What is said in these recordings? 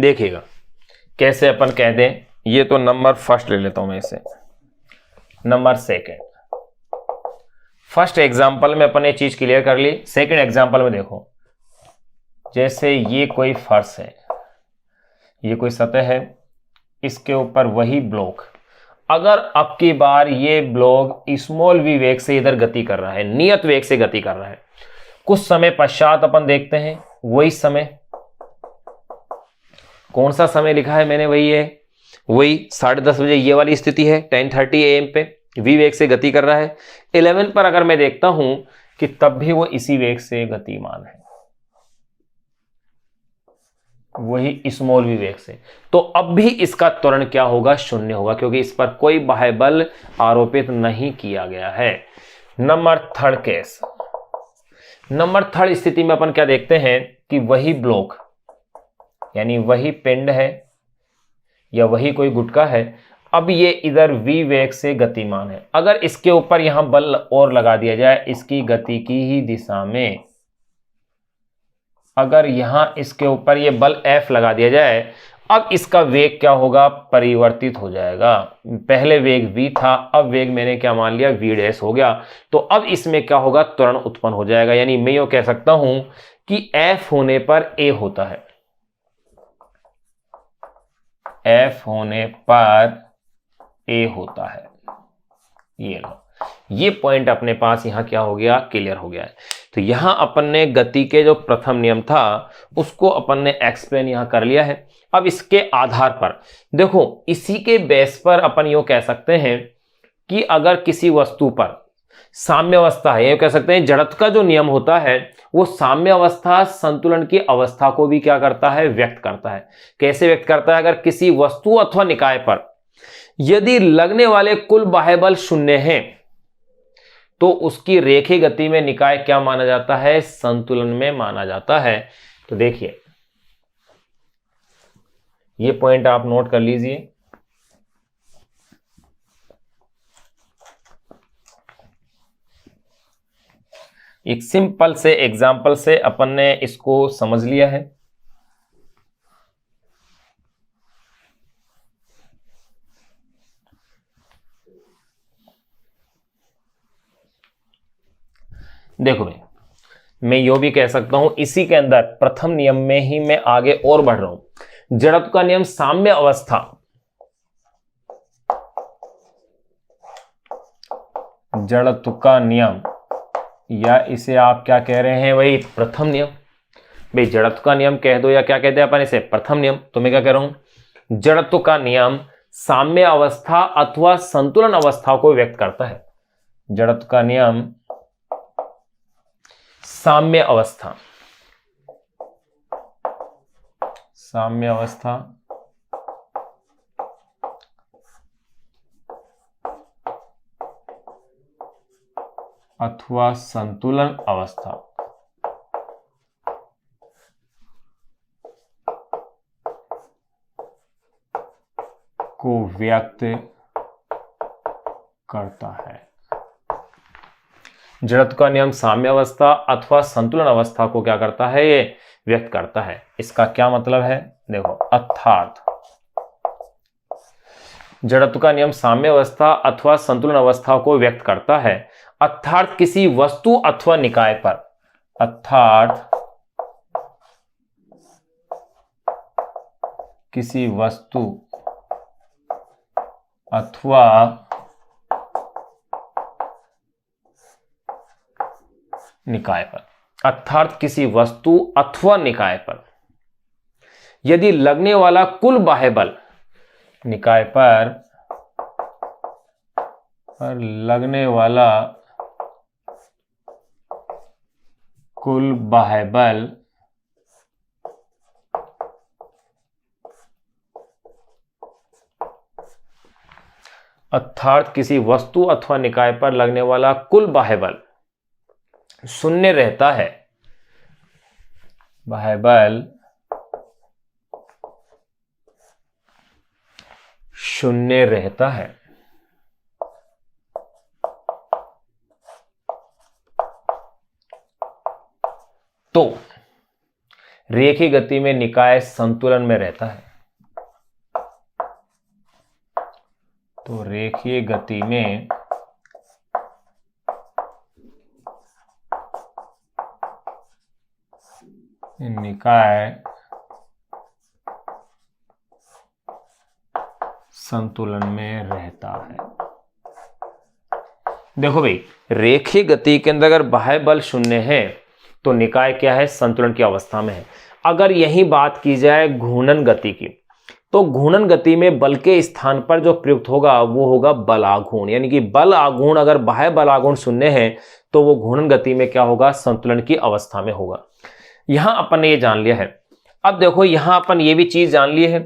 देखिएगा कैसे अपन कह दें। ये तो नंबर फर्स्ट ले लेता हूं मैं इसे, नंबर सेकेंड। फर्स्ट एग्जाम्पल में अपन ये चीज क्लियर कर ली। सेकेंड एग्जाम्पल में देखो, जैसे ये कोई फर्श है, ये कोई सतह है, इसके ऊपर वही ब्लॉक, अगर अब की बार ये ब्लॉक स्मॉल v वेग से इधर गति कर रहा है, नियत वेग से गति कर रहा है, कुछ समय पश्चात अपन देखते हैं वही समय, कौन सा समय लिखा है मैंने, वही है, वही 10:30 बजे ये वाली स्थिति है, 10:30 AM पे v वेग से गति कर रहा है। 11 पर अगर मैं देखता हूं कि तब भी वो इसी वेग से गतिमान है, वही स्मॉल v वेग से, तो अब भी इसका त्वरण क्या होगा, शून्य होगा, क्योंकि इस पर कोई बाह्य बल आरोपित नहीं किया गया है। Number third case, number third स्थिति में अपन क्या देखते हैं कि वही ब्लॉक यानी वही पिंड है या वही कोई गुटका है, अब ये इधर v वेग से गतिमान है। अगर इसके ऊपर यहां बल और लगा दिया जाए इसकी गति की ही दिशा में, अगर यहां इसके ऊपर ये बल F लगा दिया जाए, अब इसका वेग क्या होगा, परिवर्तित हो जाएगा। पहले वेग v था, अब वेग मैंने क्या मान लिया, v डैश हो गया। तो अब इसमें क्या होगा, त्वरण उत्पन्न हो जाएगा। यानी मैं यो कह सकता हूं कि F होने पर A होता है, F होने पर A होता है। ये लो, ये पॉइंट अपने पास यहां क्या हो गया, क्लियर हो गया है। तो यहां अपन ने गति के जो प्रथम नियम था उसको अपन ने एक्सप्लेन यहां कर लिया है। अब इसके आधार पर देखो, इसी के बेस पर अपन यो कह सकते हैं कि अगर किसी वस्तु पर साम्य अवस्था है, ये कह सकते हैं जड़त्व का जो नियम होता है वो साम्य अवस्था संतुलन की अवस्था को भी क्या करता है, व्यक्त करता है। कैसे व्यक्त करता है, अगर किसी वस्तु अथवा निकाय पर यदि लगने वाले कुल बाह्य बल शून्य हैं तो उसकी रेखीय गति में निकाय क्या माना जाता है, संतुलन में माना जाता है। तो देखिए ये पॉइंट आप नोट कर लीजिए। एक सिंपल से एग्जाम्पल से अपन ने इसको समझ लिया है। देखो भाई, मैं यो भी कह सकता हूं इसी के अंदर प्रथम नियम में ही मैं आगे और बढ़ रहा हूं। जड़त्व का नियम साम्य अवस्था, जड़त्व का नियम या इसे आप क्या कह रहे हैं, वही प्रथम नियम। भाई जड़त्व का नियम कह दो या क्या कहते हैं अपन इसे, प्रथम नियम। तो मैं क्या कह रहा हूं, जड़त्व का नियम साम्य अवस्था अथवा संतुलन अवस्था को व्यक्त करता है। जड़त्व का नियम साम्य अवस्था, साम्य अवस्था अथवा संतुलन अवस्था को व्यक्त करता है। जड़त्व का नियम साम्य अवस्था अथवा संतुलन अवस्था को क्या करता है, ये व्यक्त करता है। इसका क्या मतलब है, देखो, अर्थात जड़त्व का नियम साम्य अवस्था अथवा संतुलन अवस्था को व्यक्त करता है, अर्थात किसी वस्तु अथवा निकाय पर, अर्थात किसी वस्तु अथवा निकाय पर, अर्थात किसी वस्तु अथवा निकाय पर यदि लगने वाला कुल बाह्य बल, निकाय पर लगने वाला कुल बाह्य बल अर्थात किसी वस्तु अथवा निकाय पर लगने वाला कुल बाह्य बल शून्य रहता है, बाह्य बल शून्य रहता है। तो रेखीय गति में निकाय संतुलन में रहता है। तो रेखीय गति में निकाय संतुलन में रहता है। देखो भाई, रेखीय गति के अंदर अगर बाह्य बल शून्य है तो निकाय क्या है, संतुलन की अवस्था में है। अगर यही बात की जाए घूर्णन गति की, तो घूर्णन गति में बल के स्थान पर जो प्रयुक्त होगा वो होगा बल आघूर्ण, यानी कि बल आघूर्ण, अगर बाह्य बल आघूर्ण शून्य है तो वो घूर्णन गति में क्या होगा, संतुलन की अवस्था में होगा। यहां अपन ने ये जान लिया है। अब देखो यहां अपन ये भी चीज जान ली है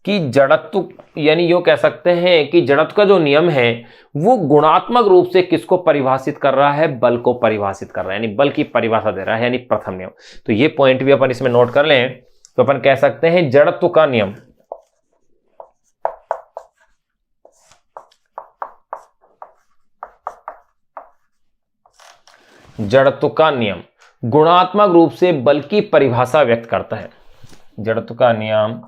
कि जड़त्व, यानी यो कह सकते हैं कि जड़त्व का जो नियम है वो गुणात्मक रूप से किसको परिभाषित कर रहा है, बल को परिभाषित कर रहा है, यानी बल की परिभाषा दे रहा है, यानी प्रथम नियम। तो ये पॉइंट भी अपन इसमें नोट कर लें। तो अपन कह सकते हैं जड़त्व का नियम, जड़त्व का नियम गुणात्मक रूप से बल की परिभाषा व्यक्त करता है। जड़त्व का नियम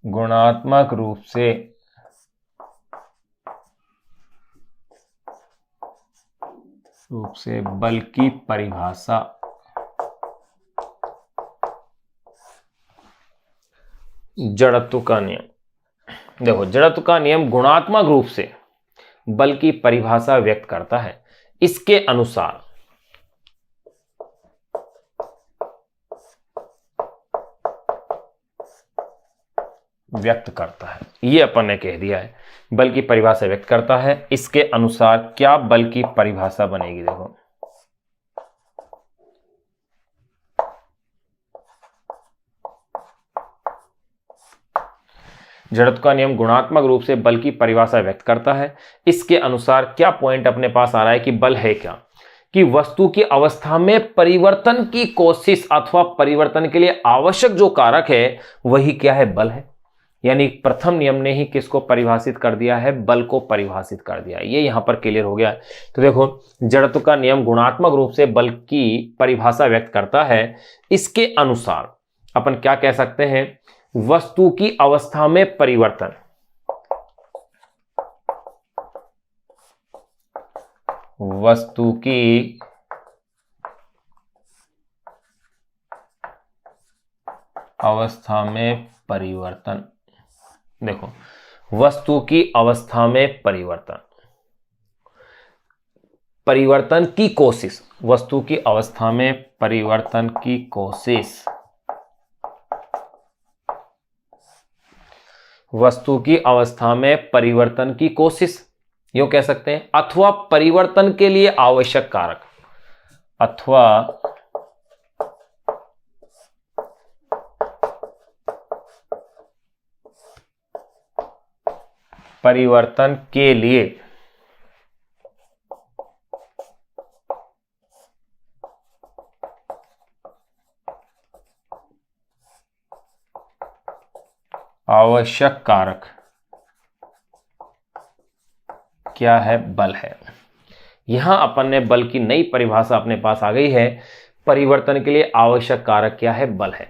गुणात्मक रूप से बल की परिभाषा जड़त्व का नियम। देखो जड़त्व का नियम गुणात्मक रूप से बल की परिभाषा व्यक्त करता है, इसके अनुसार व्यक्त करता है। ये अपन ने कह दिया है, बल की परिभाषा व्यक्त करता है, इसके अनुसार क्या बल की परिभाषा बनेगी। देखो जड़त्व का नियम गुणात्मक रूप से बल की परिभाषा व्यक्त करता है, इसके अनुसार क्या पॉइंट अपने पास आ रहा है कि बल है क्या, कि वस्तु की अवस्था में परिवर्तन की कोशिश अथवा परिवर्तन के लिए आवश्यक जो कारक है वही क्या है, बल है। यानी प्रथम नियम ने ही किसको परिभाषित कर दिया है, बल को परिभाषित कर दिया। ये यहां पर क्लियर हो गया। तो देखो जड़त्व का नियम गुणात्मक रूप से बल की परिभाषा व्यक्त करता है, इसके अनुसार अपन क्या कह सकते हैं, वस्तु की अवस्था में परिवर्तन, वस्तु की अवस्था में परिवर्तन। देखो वस्तु की अवस्था में परिवर्तन, परिवर्तन की कोशिश, वस्तु की अवस्था में परिवर्तन की कोशिश, वस्तु की अवस्था में परिवर्तन की कोशिश यो कह सकते हैं, अथवा परिवर्तन के लिए आवश्यक कारक, अथवा परिवर्तन के लिए आवश्यक कारक क्या है, बल है। यहां अपन ने बल की नई परिभाषा अपने पास आ गई है, परिवर्तन के लिए आवश्यक कारक क्या है, बल है।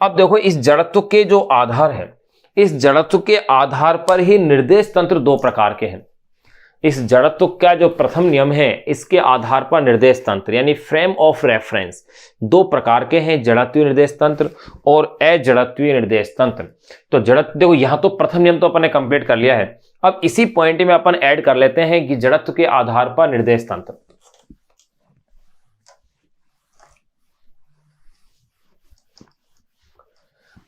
अब देखो इस जड़त्व के जो आधार है, इस जड़त्व के आधार पर ही निर्देश तंत्र दो प्रकार के हैं। इस जड़त्व का जो प्रथम नियम है इसके आधार पर निर्देश तंत्र यानी फ्रेम ऑफ रेफरेंस दो प्रकार के हैं, जड़त्वीय निर्देश तंत्र और अजड़त्वीय निर्देश तंत्र। तो जड़त्व देखो यहां तो प्रथम नियम तो अपन ने कंप्लीट कर लिया है, अब इसी पॉइंट में अपन ऐड कर लेते हैं कि जड़त्व के आधार पर निर्देश तंत्र।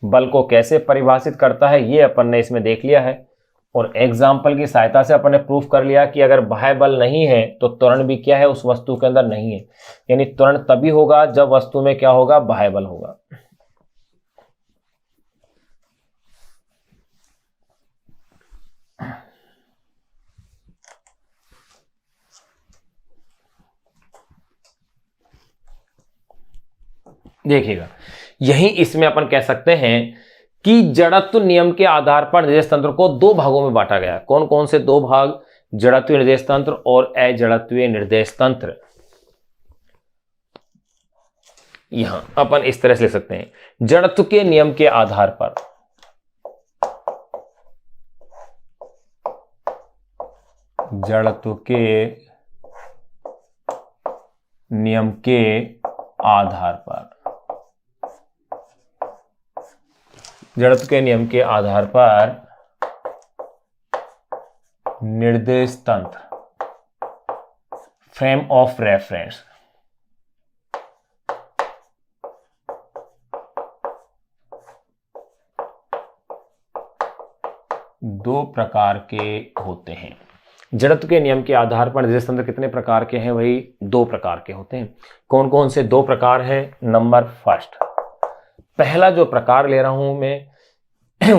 बल को कैसे परिभाषित करता है ये अपन ने इसमें देख लिया है, और एग्जाम्पल की सहायता से अपन ने प्रूफ कर लिया कि अगर बाह्य बल नहीं है तो त्वरण भी क्या है, उस वस्तु के अंदर नहीं है। यानी त्वरण तभी होगा जब वस्तु में क्या होगा, बाह्य बल होगा। देखिएगा यही इसमें अपन कह सकते हैं कि जड़त्व नियम के आधार पर निर्देश तंत्र को दो भागों में बांटा गया है। कौन कौन से दो भाग, जड़त्वीय निर्देश तंत्र और अजड़त्वीय निर्देश तंत्र। यहां अपन इस तरह से लिख सकते हैं, जड़त्व के नियम के आधार पर जड़त्व के नियम के आधार पर जड़त्व के नियम के आधार पर निर्देश तंत्र फ्रेम ऑफ रेफरेंस दो प्रकार के होते हैं। जड़त्व के नियम के आधार पर निर्देश तंत्र कितने प्रकार के हैं? वही दो प्रकार के होते हैं। कौन कौन से दो प्रकार हैं? नंबर फर्स्ट, पहला जो प्रकार ले रहा हूं मैं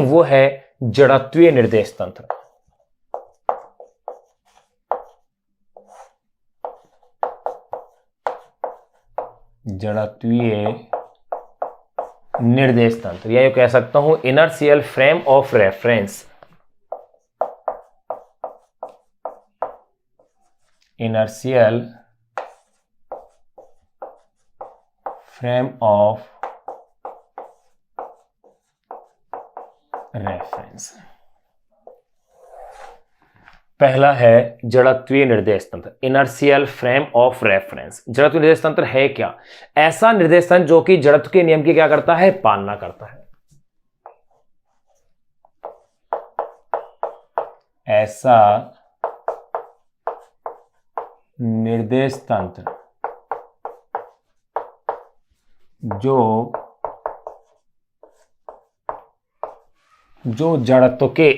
वो है जड़त्वीय निर्देश तंत्र। जड़त्वीय निर्देश तंत्र या ये कह सकता हूं inertial frame of reference. Inertial frame of reference. पहला है जड़त्वीय निर्देश तंत्र, इनर्शियल फ्रेम ऑफ रेफरेंस। जड़त्वीय निर्देश तंत्र है क्या? ऐसा निर्देश तंत्र जो कि जड़त्व के नियम की क्या करता है? पालना करता है। ऐसा निर्देश तंत्र जो जड़त्व के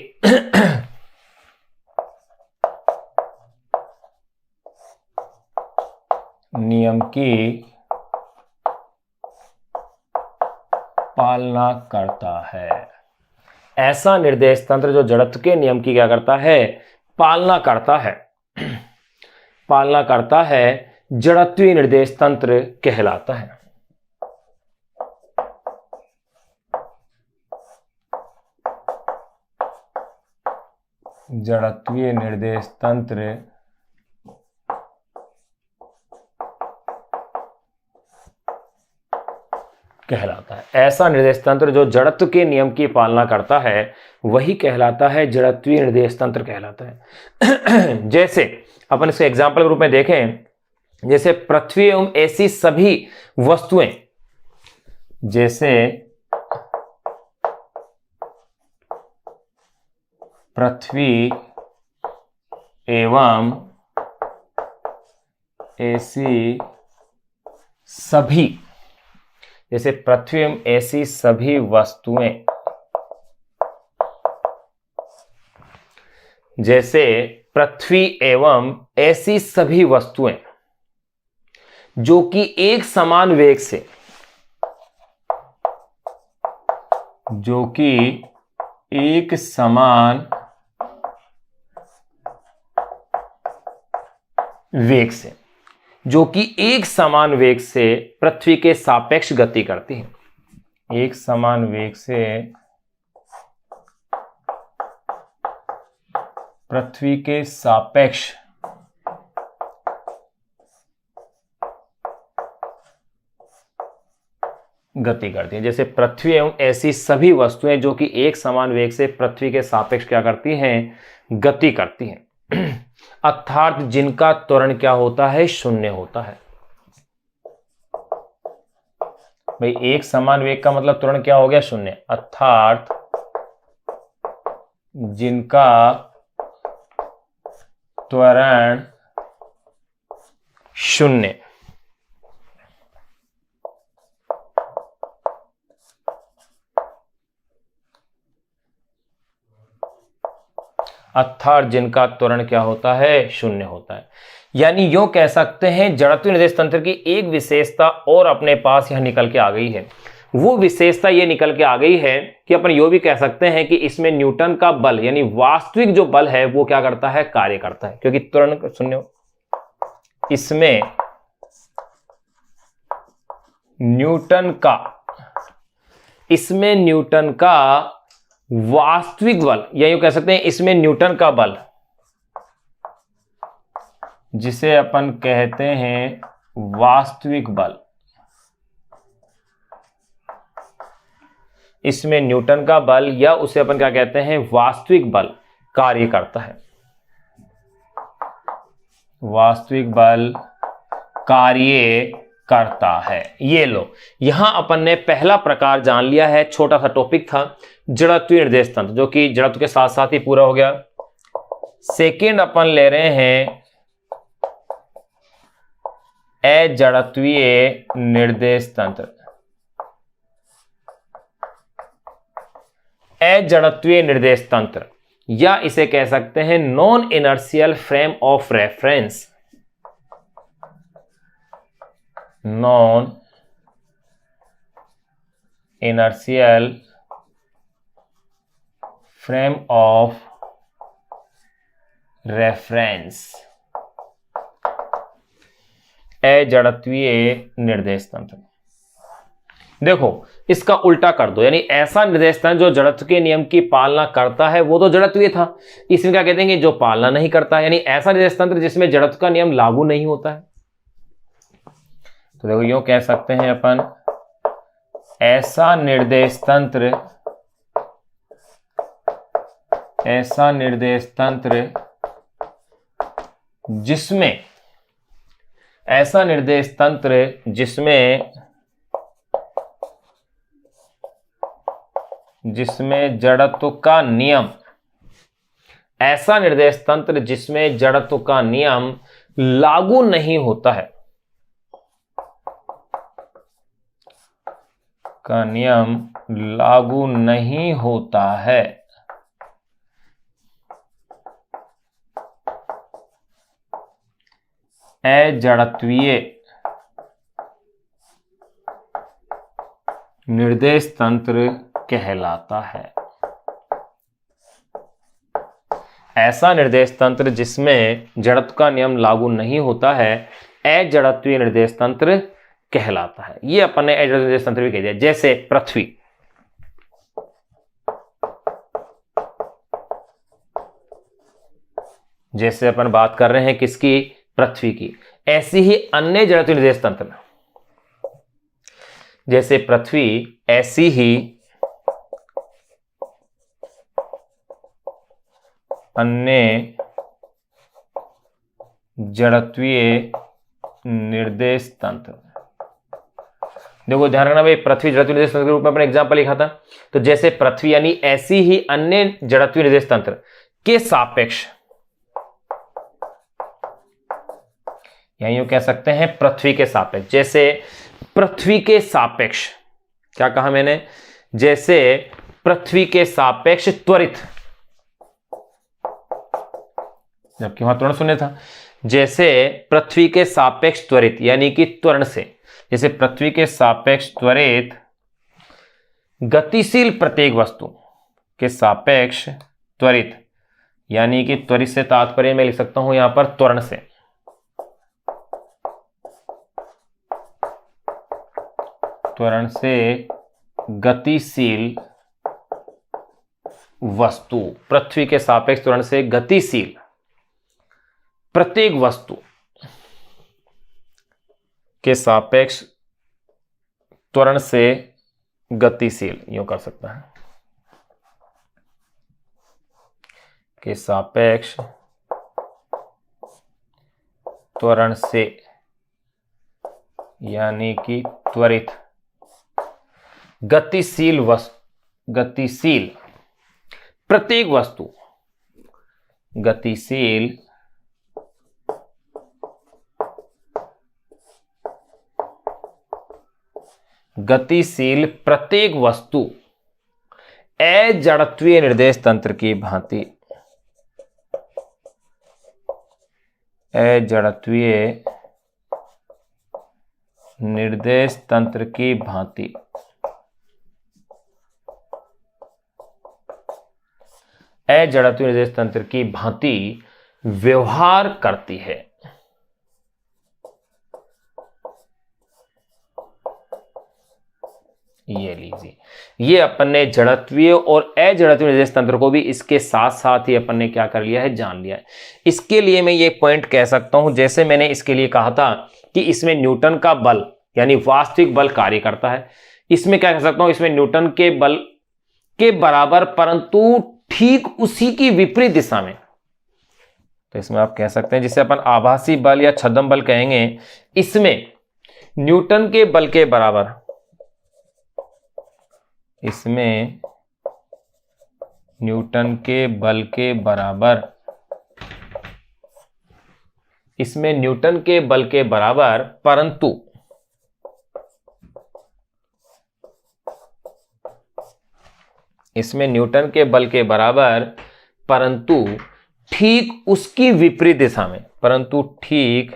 नियम की पालना करता है। ऐसा निर्देश तंत्र जो जड़त्व के नियम की क्या करता है? पालना करता है। पालना करता है, जड़त्वीय निर्देश तंत्र कहलाता है। जड़त्वीय निर्देश तंत्र कहलाता है। ऐसा निर्देश तंत्र जो जड़त्व के नियम की पालना करता है वही कहलाता है जड़त्वीय निर्देश तंत्र कहलाता है। जैसे अपन इसके एग्जाम्पल के रूप में देखें, जैसे पृथ्वी एवं ऐसी सभी वस्तुएं, जैसे पृथ्वी एवं ऐसी सभी, जैसे पृथ्वी एवं ऐसी सभी वस्तुएं, जैसे पृथ्वी एवं ऐसी सभी वस्तुएं जो कि एक समान वेग से, जो कि एक समान वेग से, जो कि एक समान वेग से पृथ्वी के सापेक्ष गति करती है। एक समान वेग से पृथ्वी के सापेक्ष गति करती है। जैसे पृथ्वी एवं ऐसी सभी वस्तुएं जो कि एक समान वेग से पृथ्वी के सापेक्ष क्या करती हैं? गति करती हैं। अर्थात जिनका त्वरण क्या होता है? शून्य होता है। भाई एक समान वेग का मतलब त्वरण क्या हो गया? शून्य। अर्थात जिनका त्वरण शून्य, अर्थात जिनका त्वरण क्या होता है? शून्य होता है। यानी यूं कह सकते हैं जड़त्वीय निर्देश तंत्र की एक विशेषता और अपने पास यहां निकल के आ गई है। वो विशेषता ये निकल के आ गई है कि अपन यो भी कह सकते हैं कि इसमें न्यूटन का बल यानी वास्तविक जो बल है वो क्या करता है? कार्य करता है, क्योंकि त्वरण शून्य। इसमें न्यूटन का वास्तविक बल, या यूं कह सकते हैं इसमें न्यूटन का बल, जिसे अपन कहते हैं वास्तविक बल, इसमें न्यूटन का बल या उसे अपन क्या कहते हैं, वास्तविक बल कार्य करता है। वास्तविक बल कार्य करता है। ये लो, यहां अपन ने पहला प्रकार जान लिया है, छोटा सा टॉपिक था जड़त्वीय निर्देश तंत्र, जो कि जड़त्व के साथ साथ ही पूरा हो गया। सेकंड अपन ले रहे हैं अजड़त्वीय निर्देश तंत्र। अजड़त्वीय निर्देश तंत्र, या इसे कह सकते हैं non inertial frame of reference. Non inertial frame of reference, अजड़त्वीय निर्देश तंत्र। देखो इसका उल्टा कर दो, यानी ऐसा निर्देश तंत्र जो जड़त्व के नियम की पालना करता है वो तो जड़त्वीय था, इसमें क्या कहते हैं जो पालना नहीं करता, यानी ऐसा निर्देश तंत्र जिसमें जड़त्व का नियम लागू नहीं होता है। तो देखो यूं कह सकते हैं अपन, ऐसा निर्देश तंत्र, ऐसा निर्देश तंत्र जिसमें, ऐसा निर्देश तंत्र जिसमें जड़त्व का नियम, ऐसा निर्देश तंत्र जिसमें जड़त्व का नियम लागू नहीं होता है, का नियम लागू नहीं होता है, अजड़त्वीय निर्देश तंत्र कहलाता है। ऐसा निर्देश तंत्र जिसमें जड़त्व का नियम लागू नहीं होता है अजड़त्वीय निर्देश तंत्र कहलाता है। ये अपन ने अजड़त्वीय निर्देश तंत्र भी कह दिया। जैसे पृथ्वी, जैसे अपन बात कर रहे हैं किसकी, पृथ्वी की, ऐसी ही अन्य जड़त्वीय निर्देश तंत्र, जैसे पृथ्वी ऐसी ही अन्य जड़त्वीय निर्देश तंत्र। देखो ध्यान रखना भाई, पृथ्वी जड़त्वीय निर्देश तंत्र के रूप में अपने एग्जांपल लिखा था, तो जैसे पृथ्वी यानी ऐसी ही अन्य जड़त्वीय निर्देश तंत्र के सापेक्ष, यही यूं कह सकते हैं पृथ्वी के सापेक्ष, जैसे पृथ्वी के सापेक्ष, क्या कहा मैंने, जैसे पृथ्वी के सापेक्ष त्वरित, जबकि वहां त्वरण शून्य था, जैसे पृथ्वी के सापेक्ष त्वरित यानी कि त्वरण से, जैसे पृथ्वी के सापेक्ष त्वरित गतिशील प्रत्येक वस्तु के सापेक्ष त्वरित, यानी कि त्वरित से तात्पर्य मैं लिख सकता हूं यहां पर त्वरण से, त्वरण से गतिशील वस्तु, पृथ्वी के सापेक्ष त्वरण से गतिशील प्रत्येक वस्तु के सापेक्ष त्वरण से गतिशील, यूं कर सकता है, के सापेक्ष त्वरण से, यानी कि त्वरित गतिशील वस्तु, गतिशील प्रत्येक वस्तु, गतिशील गतिशील प्रत्येक वस्तु अजड़त्वीय निर्देश तंत्र की भांति, अजड़त्वीय निर्देश तंत्र की भांति अजड़त्वीय निर्देश तंत्र की भांति व्यवहार करती है। ये लीजिए, ये अपन ने जड़त्वीय और अजड़त्वीय निर्देश तंत्र को भी इसके साथ साथ ही अपन ने क्या कर लिया है, जान लिया है। इसके लिए मैं ये पॉइंट कह सकता हूं, जैसे मैंने इसके लिए कहा था कि इसमें न्यूटन का बल यानी वास्तविक बल कार्य करता है, इसमें क्या कह सकता हूं, इसमें न्यूटन के बल के बराबर परंतु ठीक उसी की विपरीत दिशा में। तो इसमें आप कह सकते हैं जिसे अपन आभासी बल या छद्म बल कहेंगे, इसमें न्यूटन के बल के बराबर, इसमें न्यूटन के बल के बराबर, इसमें न्यूटन के बल के बराबर परंतु इसमें न्यूटन के बल के बराबर परंतु ठीक उसकी विपरीत दिशा में, परंतु ठीक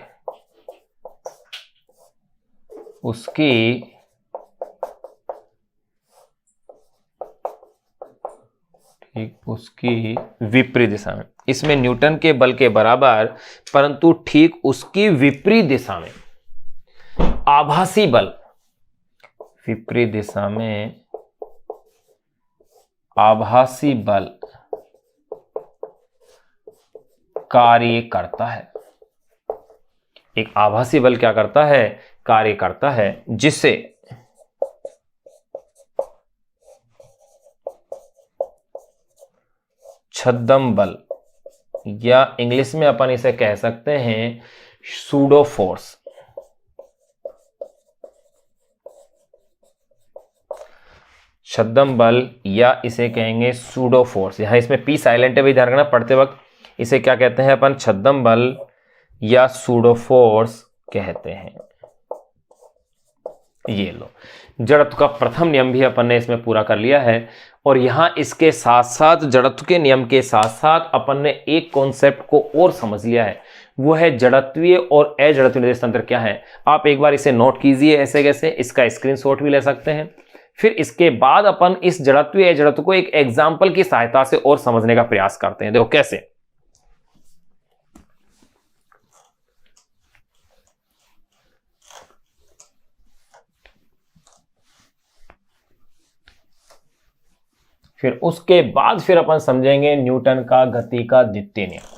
उसकी विपरीत दिशा में, इसमें न्यूटन के बल के बराबर परंतु ठीक उसकी विपरीत दिशा में आभासी बल, विपरीत दिशा में आभासी बल कार्य करता है। एक आभासी बल क्या करता है? कार्य करता है, जिसे छद्म बल या इंग्लिश में अपन इसे कह सकते हैं सूडो फोर्स। छद्म बल या इसे कहेंगे सूडो फोर्स। यहां इसमें पी साइलेंट है, भी ध्यान रखना पढ़ते वक्त। इसे क्या कहते हैं अपन? छद्म बल या सूडो फोर्स कहते हैं। ये लो, जड़त्व का प्रथम नियम भी अपन ने इसमें पूरा कर लिया है। और यहां इसके साथ साथ, जड़त्व के नियम के साथ साथ अपन ने एक कॉन्सेप्ट को और समझ लिया है, वो है जड़त्वीय और अजड़त्वीय निर्देश तंत्र क्या है। आप एक बार इसे नोट कीजिए ऐसे कैसे, इसका स्क्रीनशॉट भी ले सकते हैं। फिर इसके बाद अपन इस जड़त्वीय अजड़त्व को एक एग्जाम्पल की सहायता से और समझने का प्रयास करते हैं। देखो कैसे। फिर उसके बाद फिर अपन समझेंगे न्यूटन का गति का द्वितीय नियम।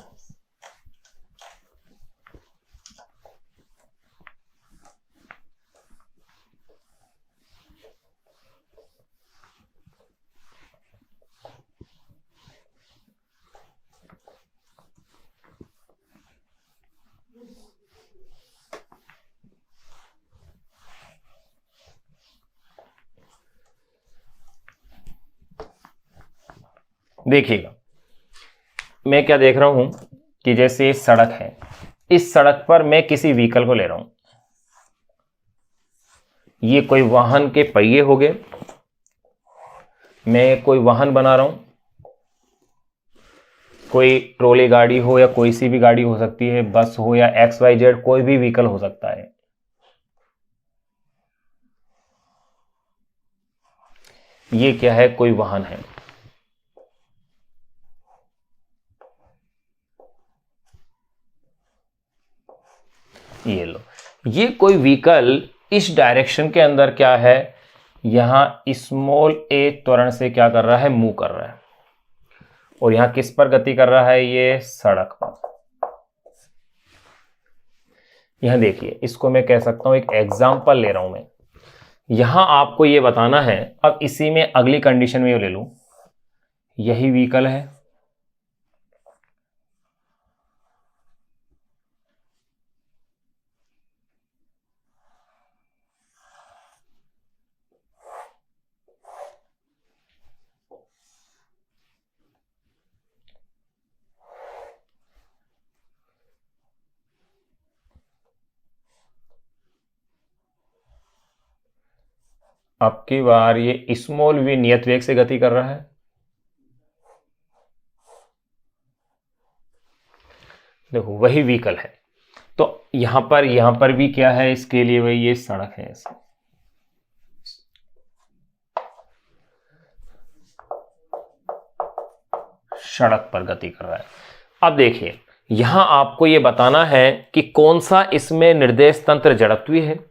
देखिएगा, मैं क्या देख रहा हूं कि जैसे सड़क है, इस सड़क पर मैं किसी व्हीकल को ले रहा हूं। ये कोई वाहन के पहिए हो गए, मैं कोई वाहन बना रहा हूं। कोई ट्रोली गाड़ी हो या कोई सी भी गाड़ी हो सकती है, बस हो या XYZ, कोई भी व्हीकल हो सकता है। ये क्या है? कोई वाहन है। ये लो, ये कोई व्हीकल इस डायरेक्शन के अंदर क्या है, यहां स्मॉल a त्वरण से क्या कर रहा है? मूव कर रहा है। और यहां किस पर गति कर रहा है? ये सड़क पर। यहां देखिए, इसको मैं कह सकता हूं, एक एग्जाम्पल ले रहा हूं मैं। यहां आपको ये बताना है, अब इसी में अगली कंडीशन में ये ले लूं, यही व्हीकल है, अब की बार ये स्मॉल v नियत वेग से गति कर रहा है। देखो वही व्हीकल है। तो यहां पर भी क्या है इसके लिए? भाई ये सड़क है, ऐसे सड़क पर गति कर रहा है। अब देखिए, यहां आपको ये बताना है कि कौन सा इसमें निर्देश तंत्र जड़त्वीय है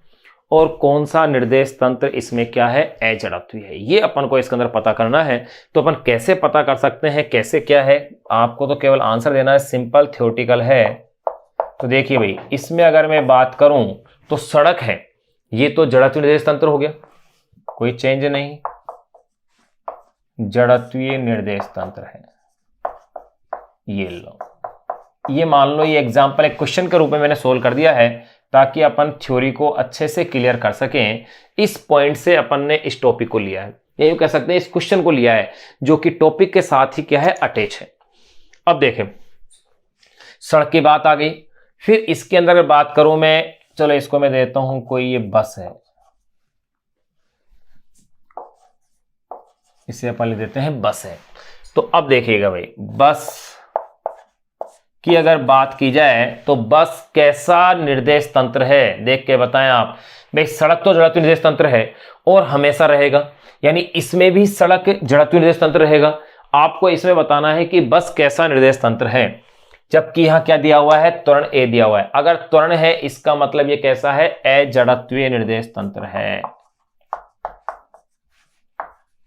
और कौन सा निर्देश तंत्र इसमें क्या है? अजड़त्वीय है। ये अपन को इसके अंदर पता करना है। तो अपन कैसे पता कर सकते हैं, कैसे क्या है? आपको तो केवल आंसर देना है, सिंपल थ्योरेटिकल है। तो देखिए भाई, इसमें अगर मैं बात करूं तो सड़क है, ये तो जड़त्वीय निर्देश तंत्र हो गया, कोई चेंज नहीं। जड़त्वीय निर्देश तंत्र है। ये लो, ये मान लो ये एग्जाम्पल एक क्वेश्चन के रूप में मैंने सोल्व कर दिया है ताकि अपन थ्योरी को अच्छे से क्लियर कर सकें। इस पॉइंट से अपन ने इस टॉपिक को लिया है, ये कह सकते हैं इस क्वेश्चन को लिया है जो कि टॉपिक के साथ ही क्या है, अटैच है। अब देखें, सड़क की बात आ गई, फिर इसके अंदर अगर बात करूं मैं, चलो इसको मैं देता हूं कोई ये बस है, इसे अपन ले देते हैं बस है। तो अब देखिएगा भाई, बस की अगर बात की जाए तो बस कैसा निर्देश तंत्र है, देख के बताएं आप। भाई सड़क तो जड़त्वीय निर्देश तंत्र है और हमेशा रहेगा, यानी इसमें भी सड़क जड़त्वीय निर्देश तंत्र रहेगा। आपको इसमें बताना है कि बस कैसा निर्देश तंत्र है, जबकि यहां क्या दिया हुआ है, त्वरण ए दिया हुआ है। अगर त्वरण है इसका मतलब ये कैसा है, अजड़त्वीय निर्देश तंत्र है,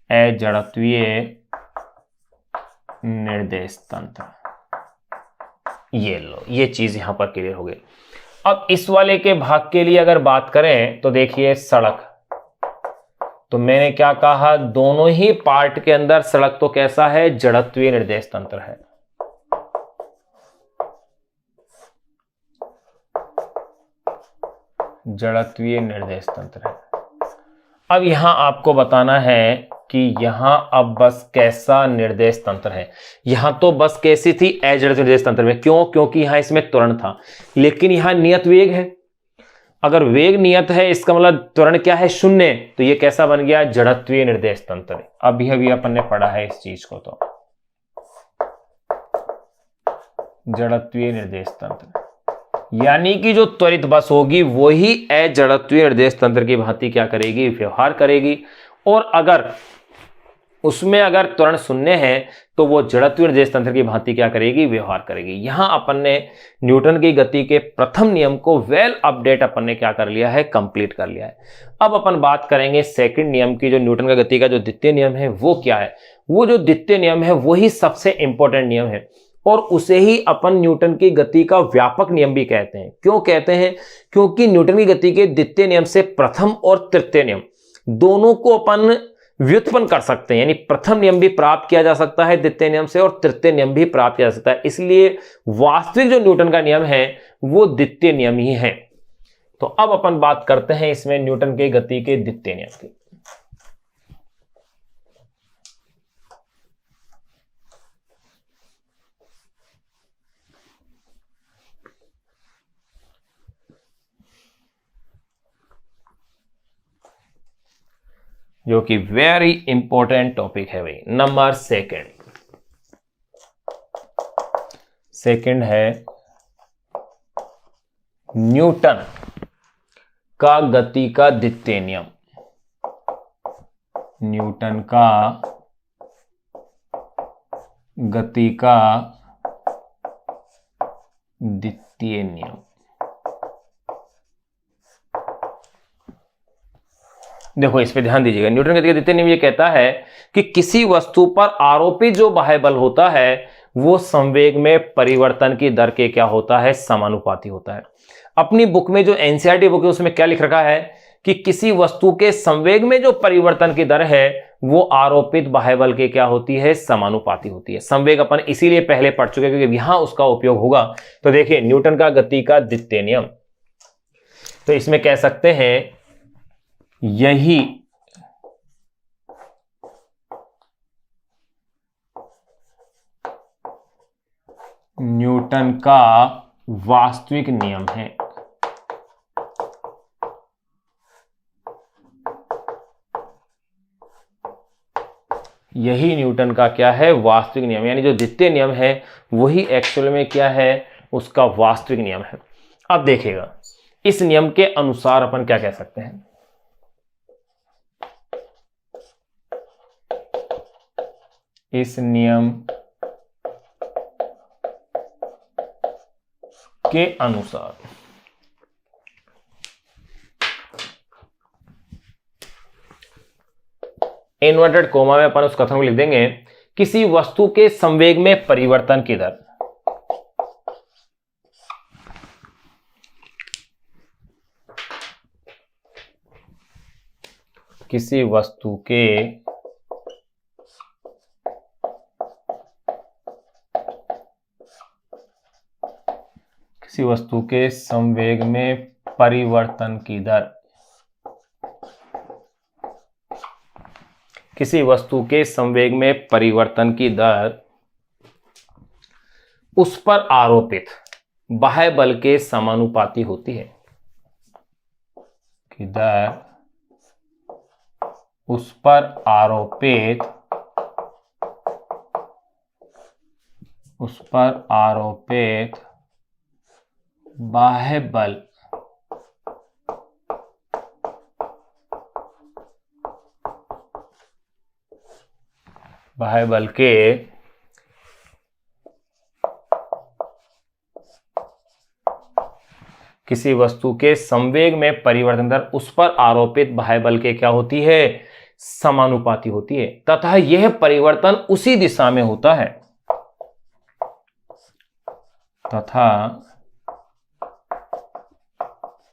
अजड़त्वीय निर्देश तंत्र। ये लो, ये चीज यहां पर क्लियर हो गई। अब इस वाले के भाग के लिए अगर बात करें तो देखिए सड़क, तो मैंने क्या कहा, दोनों ही पार्ट के अंदर सड़क तो कैसा है, जड़त्वीय निर्देश तंत्र है। जड़त्वीय निर्देश तंत्र है। अब यहां आपको बताना है कि यहां अब बस कैसा निर्देश तंत्र है। यहां तो बस कैसी थी, अजड़त्वीय निर्देश तंत्र में। क्यों? क्योंकि यहां इसमें त्वरण था, लेकिन यहां नियत वेग है। अगर वेग नियत है इसका मतलब त्वरण क्या है, शून्य, तो ये कैसा बन गया, जड़त्वीय निर्देश तंत्र। अभी अपन ने पढ़ा है इस चीज को, तो जड़त्वीय निर्देश तंत्र यानी कि जो त्वरित बस होगी वही अजड़त्वीय निर्देश तंत्र की भांति क्या करेगी, व्यवहार करेगी। और अगर उसमें अगर त्वरण शून्य है तो वो जड़त्वीय निर्देश तंत्र की भांति क्या करेगी, व्यवहार करेगी। यहां अपन ने न्यूटन की गति के प्रथम नियम को वेल अपडेट अपन ने क्या कर लिया है, कंप्लीट कर लिया है। अब अपन बात करेंगे सेकंड नियम की। जो न्यूटन का गति का जो द्वितीय नियम है वो क्या है, वो जो द्वितीय नियम है वही सबसे इंपॉर्टेंट नियम है और उसे ही अपन न्यूटन की गति का व्यापक नियम भी कहते हैं। क्यों कहते हैं? क्योंकि न्यूटन की गति के द्वितीय नियम से प्रथम और तृतीय नियम दोनों को अपन व्युत्पन्न कर सकते हैं, यानी प्रथम नियम भी प्राप्त किया जा सकता है द्वितीय नियम से और तृतीय नियम भी प्राप्त किया जा सकता है। इसलिए वास्तविक जो न्यूटन का नियम है वो द्वितीय नियम ही है। तो अब अपन बात करते हैं इसमें न्यूटन की गति के द्वितीय नियम की। जो कि वेरी इंपॉर्टेंट टॉपिक है भाई। नंबर सेकंड है न्यूटन का गति का द्वितीय नियम। न्यूटन का गति का द्वितीय नियम। देखो इस पे ध्यान दीजिएगा। न्यूटन गति का द्वितीय नियम ये कहता है कि किसी वस्तु पर आरोपित जो बाह्य बल होता है वो संवेग में परिवर्तन की दर के क्या होता है, समानुपाती होता है। अपनी बुक में जो एनसीईआरटी बुक है उसमें क्या लिख रखा है कि किसी वस्तु के संवेग में जो परिवर्तन की दर है वो आरोपित बाह्य बल के क्या होती है, समानुपाती होती है। संवेग अपन इसीलिए पहले पढ़ चुके क्योंकि यहां उसका उपयोग होगा। तो देखिए न्यूटन का गति का द्वितीय नियम, तो इसमें कह सकते हैं यही न्यूटन का वास्तविक नियम है। यही न्यूटन का क्या है, वास्तविक नियम, यानी जो द्वितीय नियम है वही एक्चुअल में क्या है, उसका वास्तविक नियम है। अब देखिएगा इस नियम के अनुसार अपन क्या कह सकते हैं। इस नियम के अनुसार इन्वर्टेड कोमा में अपन उस कथन को लिख देंगे, किसी वस्तु के संवेग में परिवर्तन की दर, किसी वस्तु के किसी वस्तु के संवेग में परिवर्तन की दर, किसी वस्तु के संवेग में परिवर्तन की दर उस पर आरोपित बाह्य बल के समानुपाती होती है, कि दर उस पर आरोपित बाह्य बल के किसी वस्तु के संवेग में परिवर्तन दर उस पर आरोपित बाह्य बल के क्या होती है, समानुपाती होती है, तथा यह परिवर्तन उसी दिशा में होता है, तथा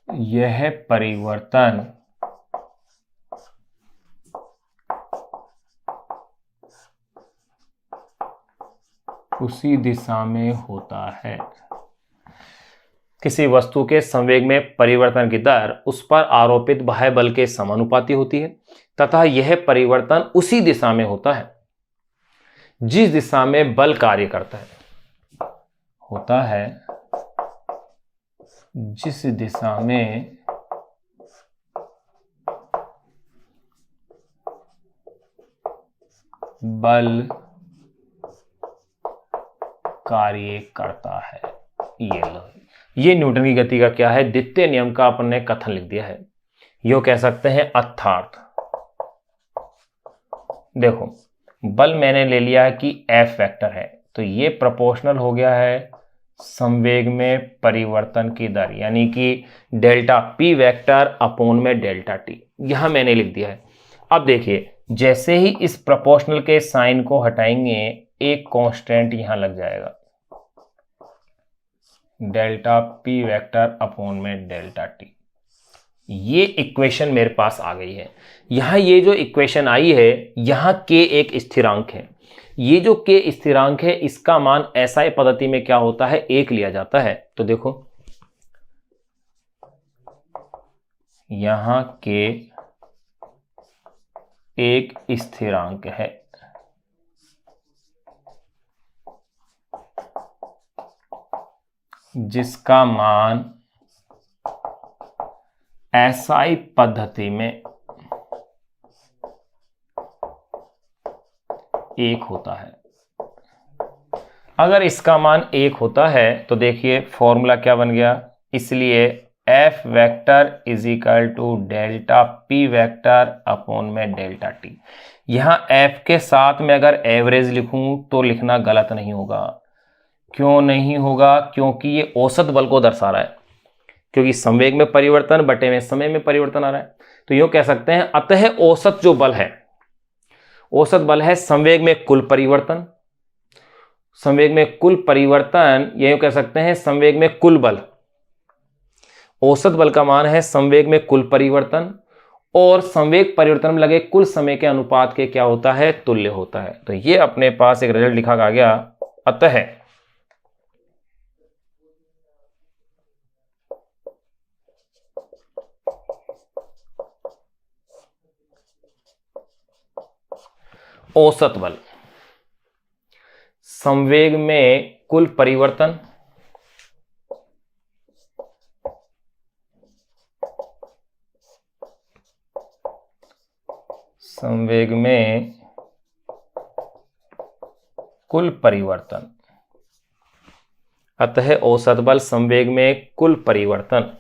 यह परिवर्तन उसी दिशा में होता है। किसी वस्तु के संवेग में परिवर्तन की दर उस पर आरोपित बाह्य बल के समानुपाती होती है, तथा यह परिवर्तन उसी दिशा में होता है जिस दिशा में बल कार्य करता है, जिस दिशा में बल कार्य करता है। ये न्यूटन की गति का क्या है, द्वितीय नियम का अपन ने कथन लिख दिया है। यो कह सकते हैं अर्थात देखो बल मैंने ले लिया कि एफ वेक्टर है, तो ये प्रोपोर्शनल हो गया है संवेग में परिवर्तन की दर, यानी कि डेल्टा पी वेक्टर अपॉन में डेल्टा टी, यहां मैंने लिख दिया है। अब देखिए जैसे ही इस प्रोपोर्शनल के साइन को हटाएंगे एक कांस्टेंट यहां लग जाएगा, डेल्टा पी वेक्टर अपॉन में डेल्टा टी। ये इक्वेशन मेरे पास आ गई है। यहां ये जो इक्वेशन आई है, यहां के एक स्थिरांक है, ये जो के स्थिरांक है इसका मान एसआई पद्धति में क्या होता है, एक लिया जाता है। तो देखो यहां के एक स्थिरांक है, जिसका मान एसआई पद्धति में एक होता है। अगर इसका मान एक होता है तो देखिए फॉर्मूला क्या बन गया, इसलिए F vector is equal to delta P vector upon में डेल्टा टी। यहां एफ के साथ में अगर एवरेज लिखूं तो लिखना गलत नहीं होगा। क्यों नहीं होगा, क्योंकि ये औसत बल को दर्शा रहा है, क्योंकि संवेग में परिवर्तन बटे में समय में परिवर्तन आ रहा है। तो यूं कह सकते हैं अतः औसत जो बल है, औसत बल है संवेग में कुल परिवर्तन, संवेग में कुल परिवर्तन, ये यूं कह सकते हैं संवेग में कुल बल, औसत बल का मान है संवेग में कुल परिवर्तन, और संवेग परिवर्तन में लगे कुल समय के अनुपात के क्या होता है, तुल्य होता है। तो ये अपने पास एक रिजल्ट लिखा आ गया, अतः औसत बल संवेग में कुल परिवर्तन संवेग में कुल परिवर्तन, अतः औसत बल संवेग में कुल परिवर्तन,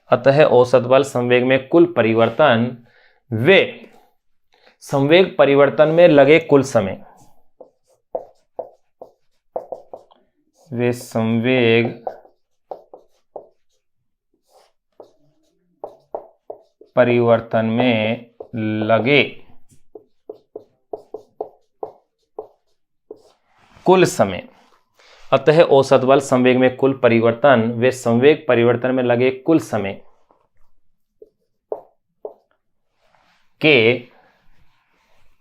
अतः औसत बल संवेग में कुल परिवर्तन वे संवेग परिवर्तन में लगे कुल समय, वे संवेग परिवर्तन में लगे कुल समय, अतः औसत बल संवेग में कुल परिवर्तन वे संवेग परिवर्तन में लगे कुल समय के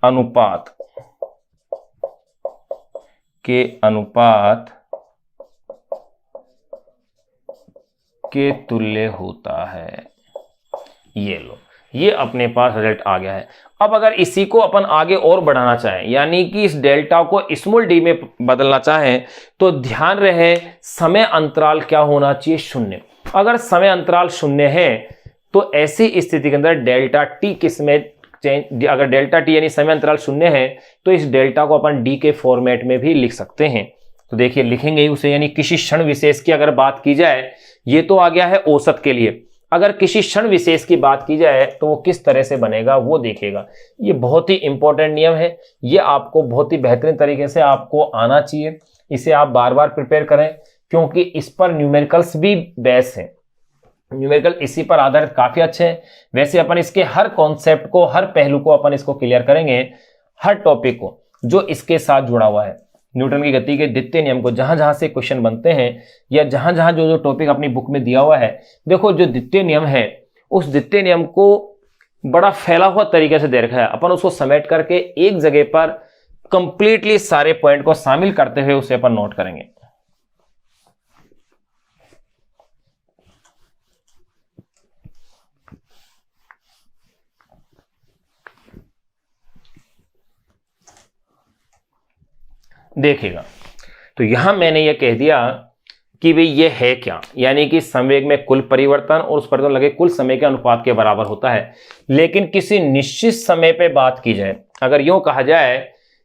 अनुपात के अनुपात के तुल्य होता है। ये लो, ये अपने पास रिजल्ट आ गया है। अब अगर इसी को अपन आगे और बढ़ाना चाहें, यानी कि इस डेल्टा को स्मॉल डी में बदलना चाहें, तो ध्यान रहे समय अंतराल क्या होना चाहिए, शून्य। अगर समय अंतराल शून्य है तो ऐसी स्थिति के अंदर डेल्टा टी किस में चेंज, अगर डेल्टा टी यानी समय अंतराल शून्य है तो इस डेल्टा को अपन डी के फॉर्मेट में भी लिख सकते हैं। तो देखिए लिखेंगे ही उसे, यानी किसी क्षण विशेष की अगर बात की जाए, ये तो आ गया है औसत के लिए, अगर किसी क्षण विशेष की बात की जाए तो वो किस तरह से बनेगा वो देखेगा। ये बहुत ही इंपॉर्टेंट नियम है, ये आपको बहुत ही बेहतरीन तरीके से आपको आना चाहिए। इसे आप बार बार प्रिपेयर करें, क्योंकि इस पर न्यूमेरिकल्स भी बेस है, न्यूमेरिकल इसी पर आधारित काफी अच्छे हैं। वैसे अपन इसके हर कॉन्सेप्ट को, हर पहलू को अपन इसको क्लियर करेंगे, हर टॉपिक को जो इसके साथ जुड़ा हुआ है। न्यूटन की गति के द्वितीय नियम को जहां जहां से क्वेश्चन बनते हैं, या जहां जहां जो जो टॉपिक अपनी बुक में दिया हुआ है, देखो जो द्वितीय नियम है उस द्वितीय नियम को बड़ा फैला हुआ तरीके से दे रखा है। अपन उसको समेट करके एक जगह पर कंप्लीटली सारे पॉइंट को शामिल करते हुए उसे अपन नोट करेंगे। देखिएगा, तो यहां मैंने यह कह दिया कि भाई ये है क्या, यानी कि संवेग में कुल परिवर्तन और उस परिवर्तन लगे कुल समय के अनुपात के बराबर होता है। लेकिन किसी निश्चित समय पे बात की जाए, अगर यूं कहा जाए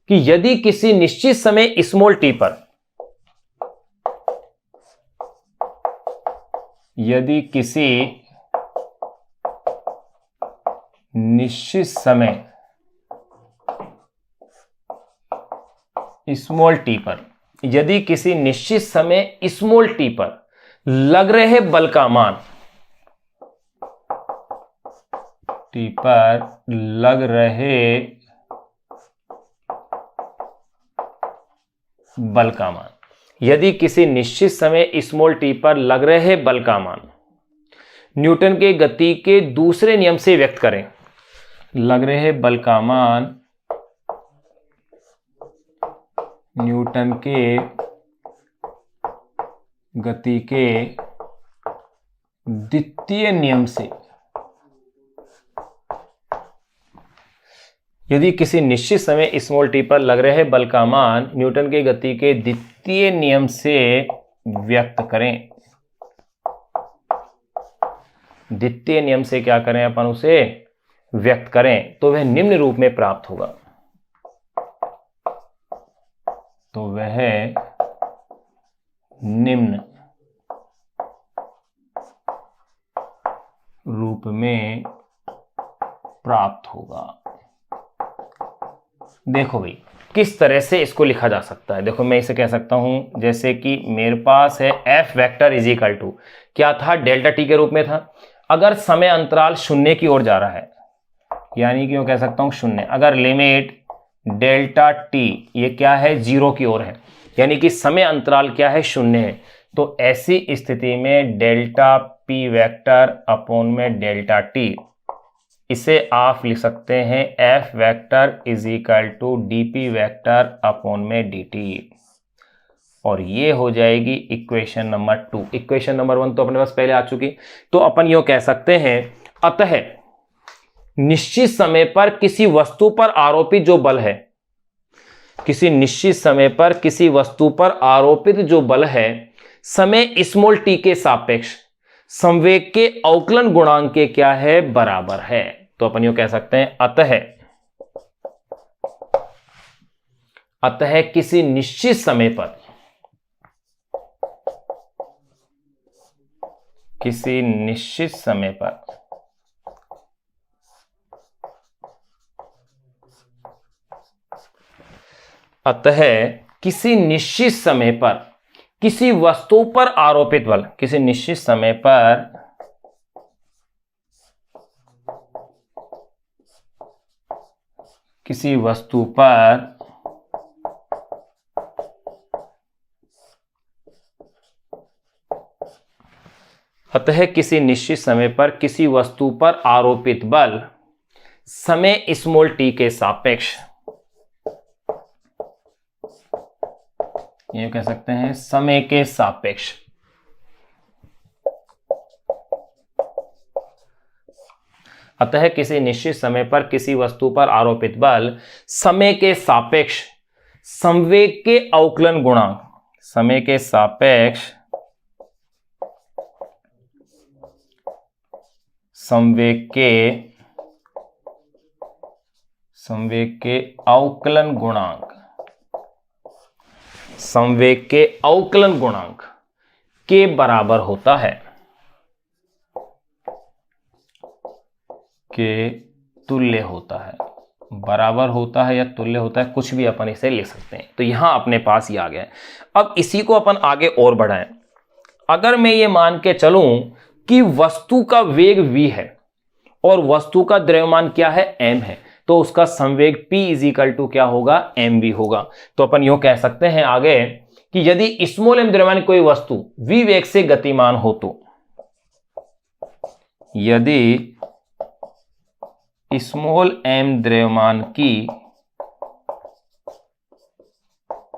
कि यदि किसी निश्चित समय स्मॉल टी पर, यदि किसी निश्चित समय स्मॉल टी पर, यदि किसी निश्चित समय स्मॉल टी पर लग रहे बल का मान, टी पर लग रहे बल का मान, यदि किसी निश्चित समय स्मॉल टी पर लग रहे बल का मान न्यूटन के गति के दूसरे नियम से व्यक्त करें, लग रहे बल का मान न्यूटन के गति के द्वितीय नियम से, यदि किसी निश्चित समय स्मॉल टी पर लग रहे बल का मान न्यूटन के गति के द्वितीय नियम से व्यक्त करें, द्वितीय नियम से क्या करें अपन उसे व्यक्त करें, तो वह निम्न रूप में प्राप्त होगा। तो वह निम्न रूप में प्राप्त होगा। देखो भाई किस तरह से इसको लिखा जा सकता है। देखो मैं इसे कह सकता हूं जैसे कि मेरे पास है F vector is equal to, क्या था, डेल्टा टी के रूप में था। अगर समय अंतराल शून्य की ओर जा रहा है, यानी कि मैं कह सकता हूं शून्य, अगर लिमिट डेल्टा टी ये क्या है, जीरो की ओर है, यानी कि समय अंतराल क्या है, शून्य है, तो ऐसी स्थिति में डेल्टा पी वेक्टर अपॉन में डेल्टा टी, इसे आप लिख सकते हैं F vector is equal to D P vector upon में डी टी, और ये हो जाएगी इक्वेशन नंबर 2। इक्वेशन नंबर 1 तो अपने पास पहले आ चुकी। तो अपन यो कह सकते हैं, अतः निश्चित समय पर किसी वस्तु पर आरोपित जो बल है, किसी निश्चित समय पर किसी वस्तु पर आरोपित जो बल है, समय स्मॉल टी के सापेक्ष संवेग के अवकलन गुणांक के क्या है, बराबर है। तो अपन यो कह सकते हैं अतः किसी निश्चित समय पर, किसी निश्चित समय पर अतः किसी निश्चित समय पर किसी वस्तु पर आरोपित बल, किसी निश्चित समय पर किसी वस्तु पर अतः किसी निश्चित समय पर किसी वस्तु पर आरोपित बल समय स्मॉल टी के सापेक्ष ये कह सकते हैं समय के सापेक्ष। अतः किसी निश्चित समय पर किसी वस्तु पर आरोपित बल समय के सापेक्ष संवेग के अवकलन गुणांक, समय के सापेक्ष संवेग के अवकलन गुणांक, संवेग के अवकलन गुणांक के बराबर होता है, के तुल्य होता है, बराबर होता है या तुल्य होता है, कुछ भी अपन इसे लिख सकते हैं। तो यहां अपने पास ये आ गया है। अब इसी को अपन आगे और बढ़ाएं। अगर मैं ये मान के चलूं कि वस्तु का वेग v है और वस्तु का द्रव्यमान क्या है, m है, तो उसका संवेग p इजिकल टू क्या होगा, mv होगा। तो अपन यूं कह सकते हैं आगे कि यदि स्मॉल m द्रव्यमान कोई वस्तु v वेग से गतिमान हो तो, यदि स्मॉल m द्रव्यमान की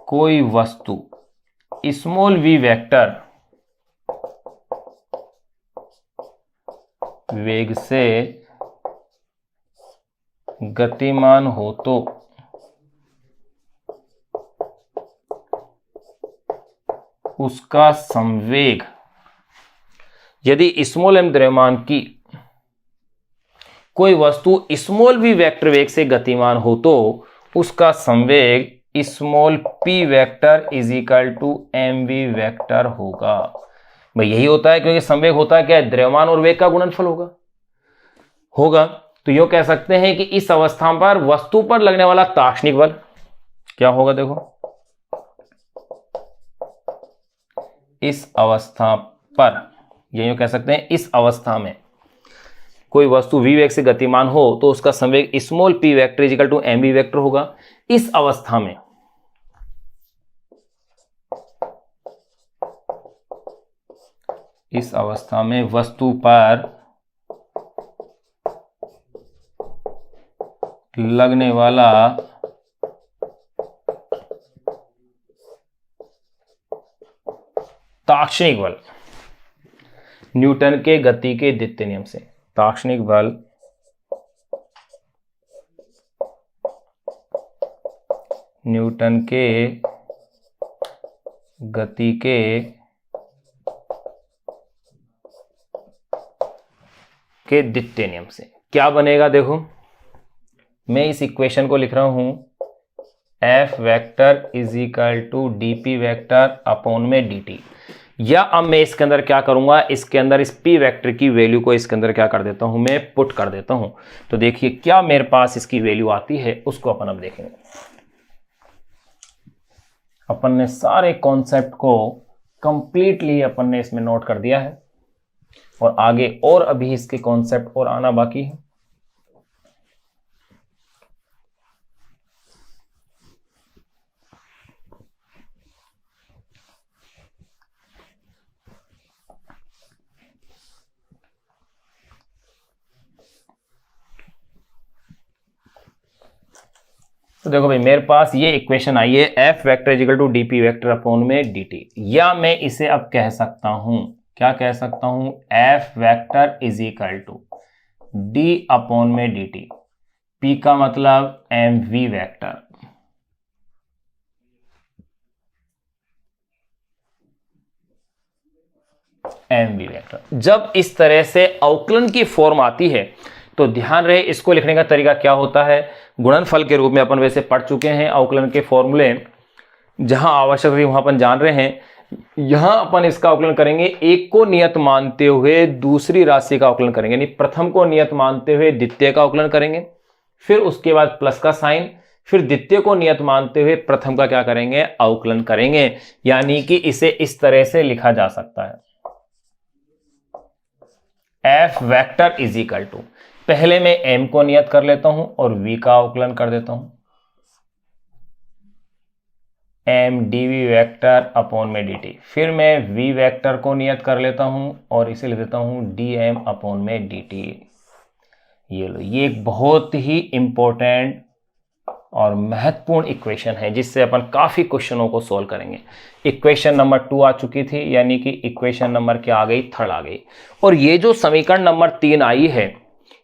कोई वस्तु स्मॉल v वेक्टर वेग से गतिमान हो तो उसका संवेग, यदि स्मॉल m द्रव्यमान की कोई वस्तु स्मॉल v वेक्टर वेग से गतिमान हो तो उसका संवेग small p vector is equal to mv vector होगा। भाई यही होता है, क्योंकि संवेग होता है क्या है, द्रव्यमान और वेग का गुणनफल होगा। तो यूं कह सकते हैं कि इस अवस्था पर वस्तु पर लगने वाला ताक्षणिक बल क्या होगा, देखो इस अवस्था पर, ये यूं कह सकते हैं इस अवस्था में कोई वस्तु v वेग से गतिमान हो तो उसका संवेग small p vector equal to mv vector होगा। इस अवस्था में वस्तु पर लगने वाला ताक्षणिक बल न्यूटन के गति के द्वितीय नियम से, ताक्षणिक बल न्यूटन के गति के द्वितीय नियम से क्या बनेगा, देखो मैं इस इक्वेशन को लिख रहा हूं F vector is equal to dp vector upon में dt, या अब मैं इसके अंदर क्या करूंगा, इसके अंदर इस p वेक्टर की वैल्यू को इसके अंदर क्या कर देता हूं, मैं पुट कर देता हूं। तो देखिए क्या मेरे पास इसकी वैल्यू आती है, उसको अपन अब देखेंगे। अपन ने सारे कॉन्सेप्ट को कंप्लीटली अपन ने इसमें नोट कर दिया है और आगे और अभी इसके कॉन्सेप्ट और आना बाकी है। तो देखो भाई मेरे पास ये इक्वेशन आई है F vector equal to dp vector upon में dt, या मैं इसे अब कह सकता हूं, क्या कह सकता हूं, F vector is equal to d upon में dt, p का मतलब mv वेक्टर, mv वेक्टर। जब इस तरह से अवकलन की फॉर्म आती है तो ध्यान रहे इसको लिखने का तरीका क्या होता है, गुणनफल के रूप में अपन वैसे पढ़ चुके हैं अवकलन के फॉर्मूले, जहां आवश्यक है वहां अपन जान रहे हैं। यहां अपन इसका अवकलन करेंगे, एक को नियत मानते हुए दूसरी राशि का अवकलन करेंगे, यानी प्रथम को नियत मानते हुए द्वितीय का अवकलन करेंगे, फिर उसके बाद प्लस का साइन, फिर द्वितीय को नियत मानते हुए प्रथम का क्या करेंगे, अवकलन करेंगे। यानी कि इसे इस तरह से लिखा जा सकता है F vector is equal to, पहले मैं m को नियत कर लेता हूं और v का अवकलन कर देता हूं, m dv वेक्टर अपॉन में dt, फिर मैं v वेक्टर को नियत कर लेता हूं और इसे लिख देता हूं dm अपॉन में dt। ये लो, ये एक बहुत ही इंपॉर्टेंट और महत्वपूर्ण इक्वेशन है जिससे अपन काफी क्वेश्चनों को सोल्व करेंगे। इक्वेशन नंबर 2 आ चुकी थी, यानी कि इक्वेशन नंबर क्या आ गई, 3 आ गई। और ये जो समीकरण नंबर 3 आई है,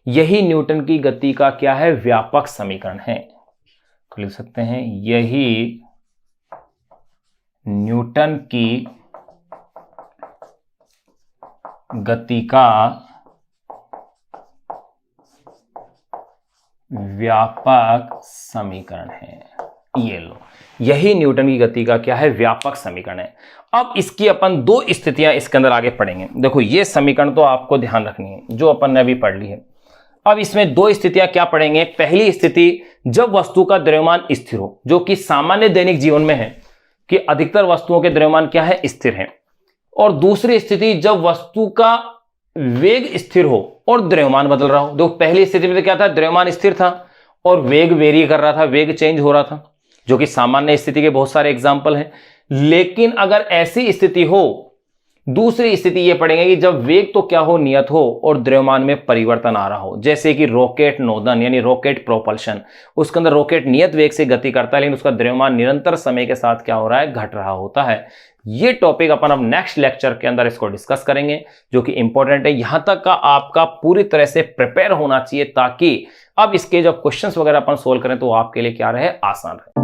यही न्यूटन की गति का क्या है, व्यापक समीकरण है। तो लिख सकते हैं यही न्यूटन की गति का व्यापक समीकरण है। ये लो, यही न्यूटन की गति का क्या है, व्यापक समीकरण है। अब इसकी अपन 2 स्थितियां इसके अंदर आगे पढ़ेंगे। देखो ये समीकरण तो आपको ध्यान रखनी है जो अपन ने अभी पढ़ ली है। अब इसमें 2 स्थितियां क्या पढ़ेंगे। पहली स्थिति जब वस्तु का द्रव्यमान स्थिर हो, जो कि सामान्य दैनिक जीवन में है कि अधिकतर वस्तुओं के द्रव्यमान क्या है, स्थिर है। और दूसरी स्थिति जब वस्तु का वेग स्थिर हो और द्रव्यमान बदल रहा हो। देखो पहली स्थिति में तो क्या था, द्रव्यमान स्थिर था और वेग वेरी कर रहा था, वेग चेंज हो रहा था, जो कि सामान्य स्थिति के बहुत सारे एग्जाम्पल हैं। लेकिन अगर ऐसी स्थिति हो, दूसरी स्थिति यह पड़ेगी कि जब वेग तो क्या हो, नियत हो और द्रव्यमान में परिवर्तन आ रहा हो। जैसे कि रॉकेट नोदन यानी रॉकेट प्रोपल्शन, उसके अंदर रॉकेट नियत वेग से गति करता है लेकिन उसका द्रव्यमान निरंतर समय के साथ क्या हो रहा है, घट रहा होता है। ये टॉपिक अपन अब नेक्स्ट लेक्चर के अंदर इसको डिस्कस करेंगे, जो कि इंपॉर्टेंट है। यहां तक का आपका पूरी तरह से प्रिपेयर होना चाहिए ताकि अब इसके जब क्वेश्चंस वगैरह अपन सोल्व करें तो आपके लिए क्या रहे, आसान रहे।